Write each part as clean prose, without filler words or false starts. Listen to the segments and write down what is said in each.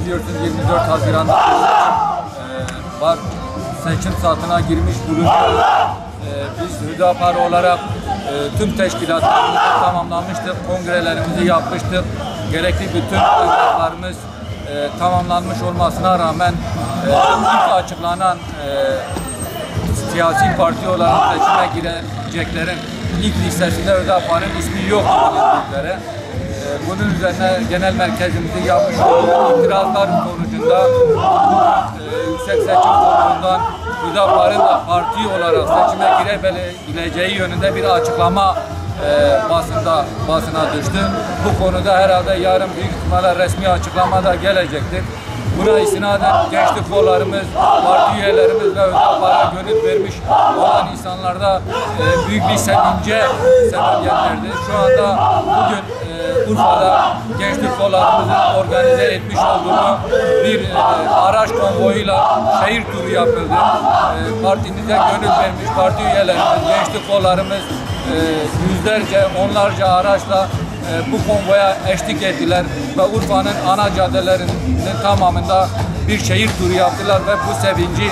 biliyorsunuz 24 Haziran'da var. Seçim saatine girmiş bulunuyoruz. Biz Hüdapar olarak tüm teşkilatlarımızı tamamlamıştık, kongrelerimizi yapmıştık. Gerekli bütün evraklarımız tamamlanmış olmasına rağmen ilk açıklanan siyasi parti olarak seçime gireceklerin ilk listesinde Hüdapar'ın ismi yok. Bunun üzerine genel merkezimizin yapmış olduğu itirazlar sonucunda Yüksek Seçim Kurulu'ndan Hüdapar'ın da parti olarak seçime girebileceği yönünde bir açıklama basına düştü. Bu konuda herhalde yarın büyük ihtimalle resmi açıklama da gelecektir. Buna istinaden gençlik kollarımız, parti üyelerimiz ve Hüdapar'a gönül vermiş olan insanlarda büyük bir sevince sebebiyet verdi. Şu anda bugün Urfa'da gençlik kollarımızın organize etmiş olduğu bir araç konvoyuyla şehir turu yapıldı. Partimize gönül vermiş parti üyelerimiz, gençlik kollarımız yüzlerce, onlarca araçla bu konvoya eşlik ettiler ve Urfa'nın ana caddelerinin tamamında bir şehir turu yaptılar ve bu sevinci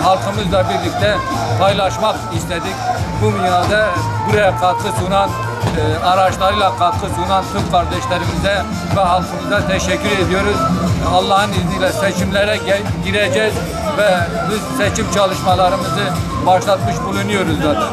halkımızla birlikte paylaşmak istedik. Bu minvalde buraya katkı sunan, araçlarıyla katkı sunan tüm kardeşlerimize ve halkımıza teşekkür ediyoruz. Allah'ın izniyle seçimlere gireceğiz ve biz seçim çalışmalarımızı başlatmış bulunuyoruz zaten.